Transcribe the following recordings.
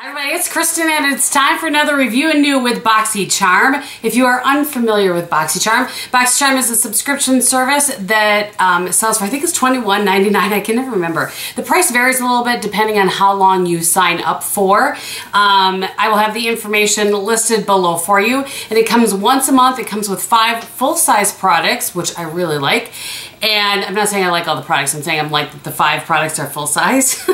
Hi everybody, it's Kristin and it's time for another review and new with BoxyCharm. If you are unfamiliar with BoxyCharm, BoxyCharm is a subscription service that sells for, I think it's $21.99, I can never remember. The price varies a little bit depending on how long you sign up for. I will have the information listed below for you, and it comes once a month. It comes with 5 full-size products, which I really like. And I'm not saying I like all the products, I'm saying I'm like the 5 products are full-size.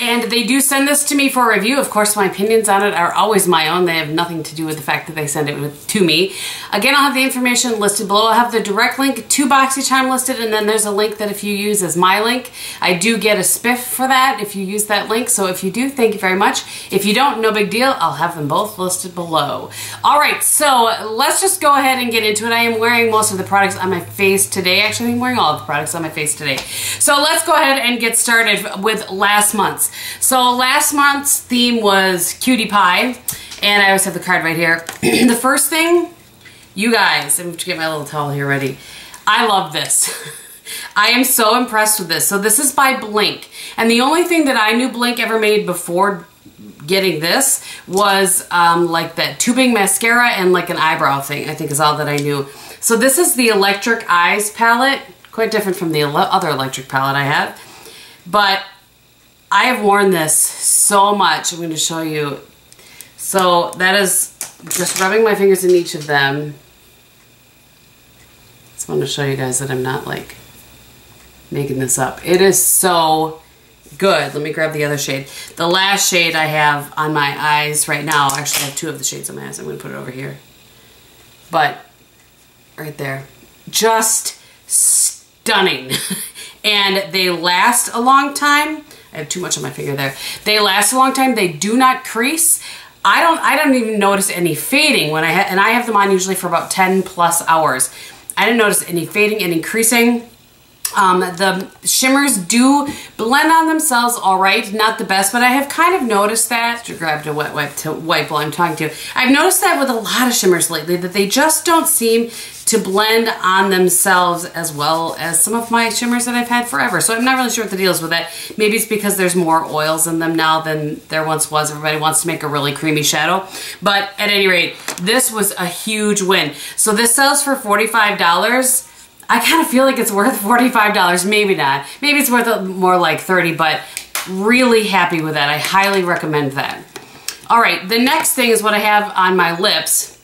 And they do send this to me for review. Of course, my opinions on it are always my own. They have nothing to do with the fact that they send it to me. Again, I'll have the information listed below. I'll have the direct link to BoxyCharm listed, and then there's a link that if you use as my link, I do get a spiff for that if you use that link. So if you do, thank you very much. If you don't, no big deal. I'll have them both listed below. All right, so let's just go ahead and get into it. I am wearing most of the products on my face today. Actually, I'm wearing all of the products on my face today. So let's go ahead and get started with last month's. So last month's theme was Cutie Pie, and I always have the card right here. The first thing, you guys, I'm going to get my little towel here ready. I love this. I am so impressed with this. So this is by Blinc, and the only thing that I knew Blinc ever made before getting this was like that tubing mascara and like an eyebrow thing, I think is all that I knew. So this is the Electric Eyes palette, quite different from the other electric palette I have, but I have worn this so much. I'm going to show you. So that is just rubbing my fingers in each of them. Just want to show you guys that I'm not like making this up. It is so good. Let me grab the other shade. The last shade I have on my eyes right now. Actually, I have 2 of the shades on my eyes. I'm going to put it over here. But right there. Just stunning. And they last a long time. I have too much on my finger there. They last a long time. They do not crease. I don't even notice any fading when and I have them on usually for about 10 plus hours. I didn't notice any fading, any creasing. The shimmers do blend on themselves all right, not the best, but I have kind of noticed that. I grabbed a wet wipe to wipe while I'm talking to you. I've noticed that with a lot of shimmers lately, that they just don't seem to blend on themselves as well as some of my shimmers that I've had forever. So I'm not really sure what the deal is with that. Maybe it's because there's more oils in them now than there once was. Everybody wants to make a really creamy shadow. But at any rate, this was a huge win. So this sells for $45. I kind of feel like it's worth $45. Maybe not. Maybe it's worth more like $30, but really happy with that. I highly recommend that. All right, the next thing is what I have on my lips.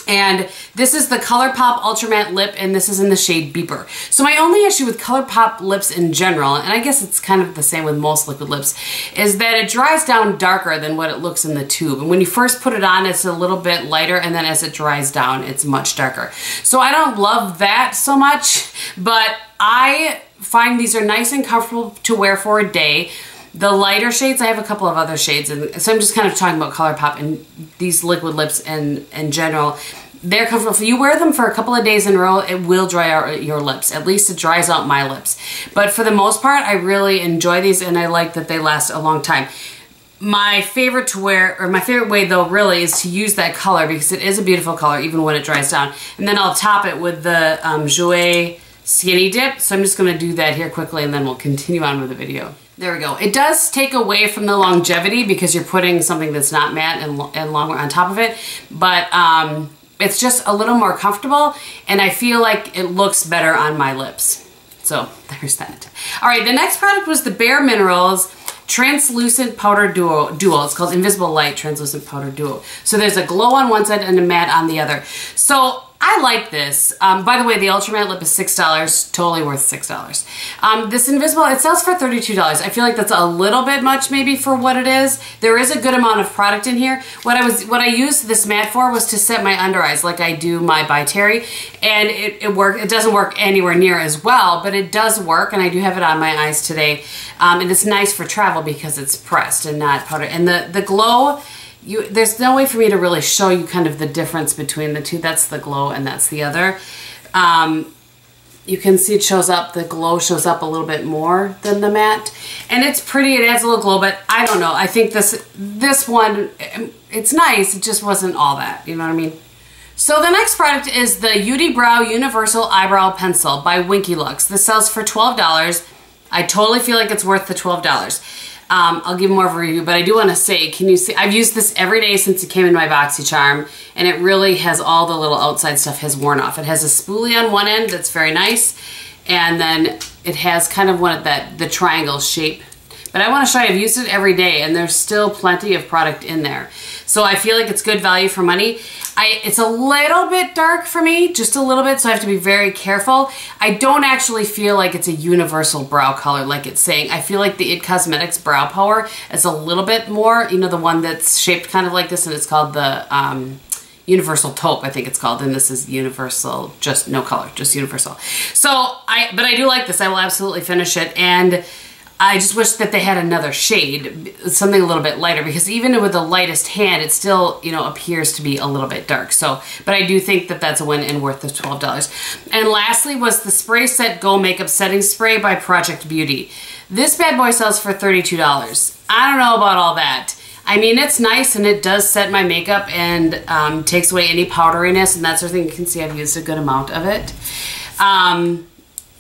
And this is the ColourPop Ultra Matte Lip, and this is in the shade Beeper. So my only issue with ColourPop lips in general, and I guess it's kind of the same with most liquid lips, is that it dries down darker than what it looks in the tube. And when you first put it on, it's a little bit lighter, and then as it dries down, it's much darker. So I don't love that so much, but I find these are nice and comfortable to wear for a day. The lighter shades, I have a couple of other shades, and so I'm just kind of talking about ColourPop and these liquid lips in general. They're comfortable. If you wear them for a couple of days in a row, it will dry out your lips. At least it dries out my lips. But for the most part, I really enjoy these, and I like that they last a long time. My favorite to wear, or my favorite way though really, is to use that color because it is a beautiful color even when it dries down. And then I'll top it with the Jouer Skinny Dip. So I'm just going to do that here quickly, and then we'll continue on with the video. There we go. It does take away from the longevity because you're putting something that's not matte and longer on top of it, but it's just a little more comfortable, and I feel like it looks better on my lips. So there's that. All right, the next product was the BareMinerals Translucent Powder Duo. It's called Invisible Light Translucent Powder Duo. So there's a glow on one side and a matte on the other. So I like this. By the way, the Ultra Matte Lip is $6, totally worth $6. This Invisible, it sells for $32. I feel like that's a little bit much maybe for what it is. There is a good amount of product in here. What I used this matte for was to set my under eyes like I do my By Terry, and it doesn't work anywhere near as well, but it does work, and I do have it on my eyes today. And it's nice for travel because it's pressed and not powder. And the glow, there's no way for me to really show you kind of the difference between the two. That's the glow and that's the other. You can see it shows up, the glow shows up a little bit more than the matte. And it's pretty, it adds a little glow, but I don't know. I think this one, it's nice, it just wasn't all that, you know what I mean? So the next product is the Unibrow Universal Eyebrow Pencil by Winky Lux. This sells for $12. I totally feel like it's worth the $12. I'll give more of a review, but I do want to say, can you see, I've used this every day since it came in my BoxyCharm, and it really has all the little outside stuff has worn off. It has a spoolie on one end that's very nice, and then it has kind of one of the triangle shape. But I want to show you, I've used it every day, and there's still plenty of product in there. So I feel like it's good value for money. It's a little bit dark for me, just a little bit, so I have to be very careful. I don't actually feel like it's a universal brow color like it's saying. I feel like the IT Cosmetics Brow Power is a little bit more, you know, the one that's shaped kind of like this, and it's called the Universal Taupe, I think it's called, and this is Universal, just no color, just Universal. So, but I do like this. I will absolutely finish it, and I just wish that they had another shade, something a little bit lighter, because even with the lightest hand, it still, you know, appears to be a little bit dark. So, but I do think that that's a win and worth the $12. And lastly was the Spray Set Go Makeup Setting Spray by Project Beauty. This bad boy sells for $32. I don't know about all that. I mean, it's nice and it does set my makeup and takes away any powderiness and that sort of thing. You can see I've used a good amount of it.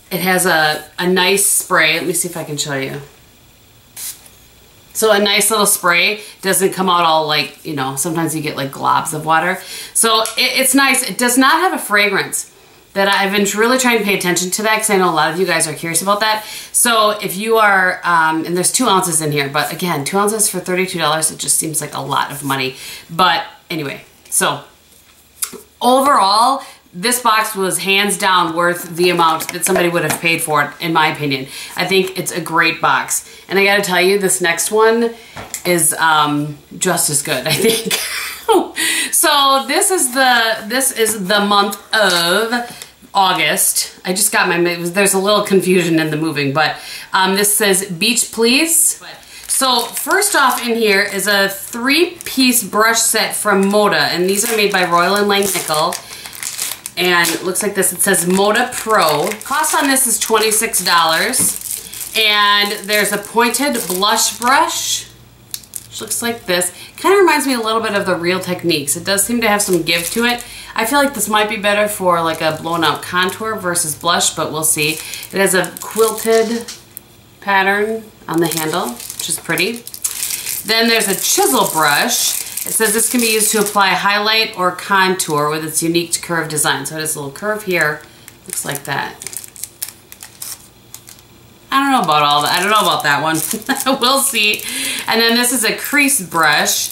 It has a nice spray. Let me see if I can show you. So a nice little spray, doesn't come out all like, you know, sometimes you get like globs of water. So it's nice. It does not have a fragrance. That I've been really trying to pay attention to that because I know a lot of you guys are curious about that. So if you are, and there's 2 ounces in here, but again, 2 ounces for $32, it just seems like a lot of money. But anyway, so overall, this box was hands down worth the amount that somebody would have paid for it, in my opinion. I think it's a great box. And I gotta tell you, this next one is just as good, I think. So this is the month of August. I just got there's a little confusion in the moving, but this says Beach Please. So first off in here is a 3-piece brush set from Moda, and these are made by Royal & Langnickel. And it looks like this. It says Moda Pro. Cost on this is $26. And there's a pointed blush brush, which looks like this. Kind of reminds me a little bit of the Real Techniques. It does seem to have some give to it. I feel like this might be better for like a blown out contour versus blush, but we'll see. It has a quilted pattern on the handle, which is pretty. Then there's a chisel brush. It says this can be used to apply highlight or contour with its unique curved design. So it has a little curve here. Looks like that. I don't know about all that. I don't know about that one. We'll see. And then this is a crease brush.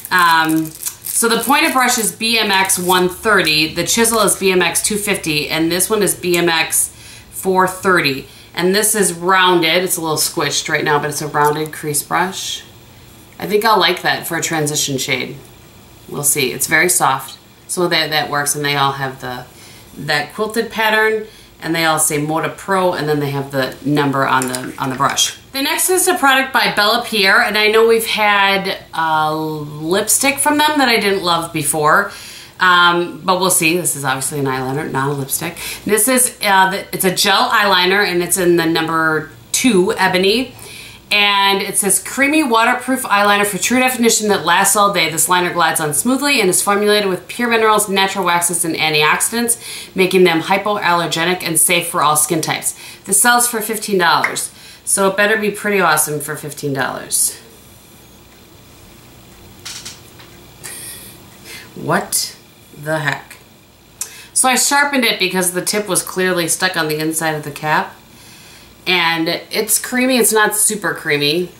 So the pointed brush is BMX 130. The chisel is BMX 250. And this one is BMX 430. And this is rounded. It's a little squished right now, but it's a rounded crease brush. I think I'll like that for a transition shade. We'll see. It's very soft, so that works. And they all have that quilted pattern, and they all say Moda Pro, and then they have the number on the brush. The next is a product by Bella Pierre, and I know we've had lipstick from them that I didn't love before, but we'll see. This is obviously an eyeliner, not a lipstick. This is it's a gel eyeliner, and it's in the number 2 ebony. And it says creamy waterproof eyeliner for true definition that lasts all day. This liner glides on smoothly and is formulated with pure minerals, natural waxes, and antioxidants, making them hypoallergenic and safe for all skin types. This sells for $15. So it better be pretty awesome for $15. What the heck? So I sharpened it because the tip was clearly stuck on the inside of the cap. And it's creamy. It's not super creamy,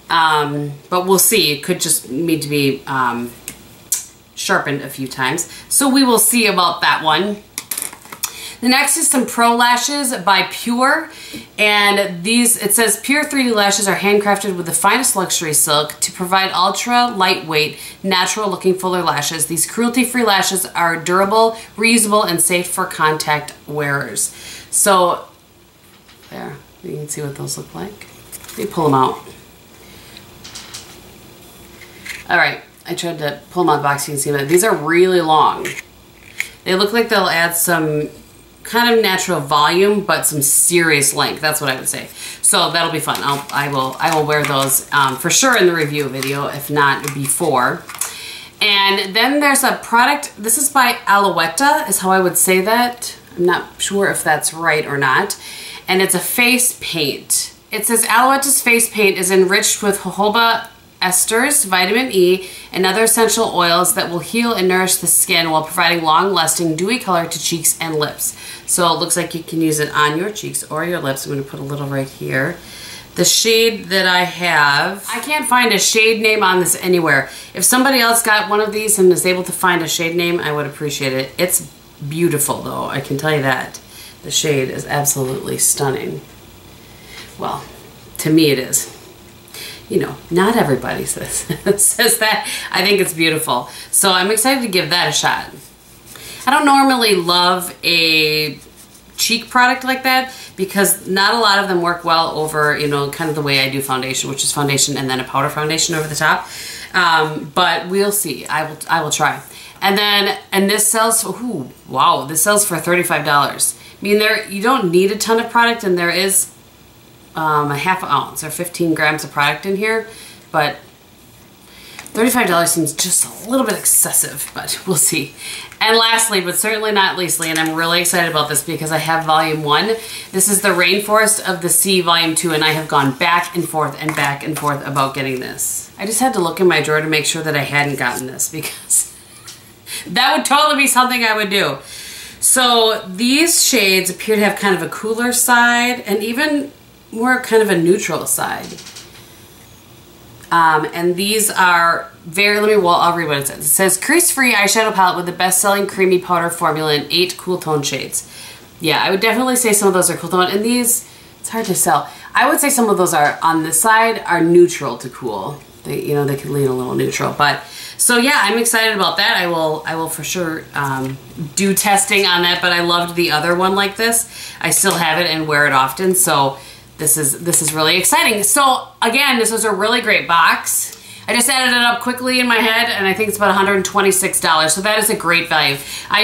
but we'll see. It could just need to be sharpened a few times. So we will see about that one. The next is some Pro Lashes by Pure. And these, it says Pure 3D lashes are handcrafted with the finest luxury silk to provide ultra lightweight, natural looking fuller lashes. These cruelty-free lashes are durable, reusable, and safe for contact wearers. So there, you can see what those look like. Let me pull them out. All right, I tried to pull them out of the box so you can see them. These are really long. They look like they'll add some kind of natural volume, but some serious length. That's what I would say. So that'll be fun. I will wear those for sure in the review video, if not before. And then there's a product. This is by Alouetta, is how I would say that. I'm not sure if that's right or not. And it's a face paint. It says Aloetta's face paint is enriched with jojoba esters, vitamin E, and other essential oils that will heal and nourish the skin while providing long-lasting dewy color to cheeks and lips. So it looks like you can use it on your cheeks or your lips. I'm going to put a little right here. The shade that I have, I can't find a shade name on this anywhere. If somebody else got one of these and is able to find a shade name, I would appreciate it. It's beautiful though, I can tell you that. The shade is absolutely stunning. Well, to me it is. You know, not everybody says that. I think it's beautiful. So I'm excited to give that a shot. I don't normally love a cheek product like that because not a lot of them work well over, you know, kind of the way I do foundation, which is foundation and then a powder foundation over the top. But we'll see. I will try. And this sells for, ooh, wow, this sells for $35. I mean, you don't need a ton of product, and there is a half ounce or 15 grams of product in here, but $35 seems just a little bit excessive, but we'll see. And lastly, but certainly not leastly, and I'm really excited about this because I have volume 1. This is the Rainforest of the Sea volume 2, and I have gone back and forth about getting this. I just had to look in my drawer to make sure that I hadn't gotten this because that would totally be something I would do. So these shades appear to have kind of a cooler side and even more kind of a neutral side. And these are I'll read what it says. It says, crease-free eyeshadow palette with the best-selling creamy powder formula in 8 cool tone shades. Yeah, I would definitely say some of those are cool tone. And these, it's hard to sell. I would say some of those are, on this side, are neutral to cool. They, you know, they can lean a little neutral. But, so yeah, I'm excited about that. I will for sure do testing on that. But I loved the other one like this. I still have it and wear it often. So this is really exciting. So again, this was a really great box. I just added it up quickly in my head, and I think it's about $126. So that is a great value. I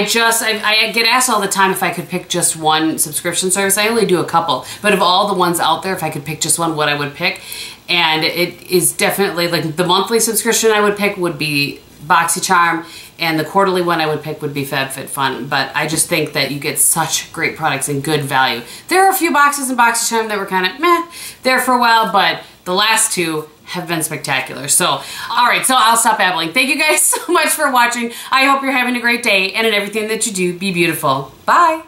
get asked all the time if I could pick just one subscription service. I only do a couple, but of all the ones out there, if I could pick just one, what I would pick. And it is definitely, like, the monthly subscription I would pick would be BoxyCharm, and the quarterly one I would pick would be FabFitFun. But I just think that you get such great products and good value. There are a few boxes in BoxyCharm that were kind of meh there for a while, but the last two have been spectacular. So, all right, so I'll stop babbling. Thank you guys so much for watching. I hope you're having a great day, and in everything that you do, be beautiful. Bye.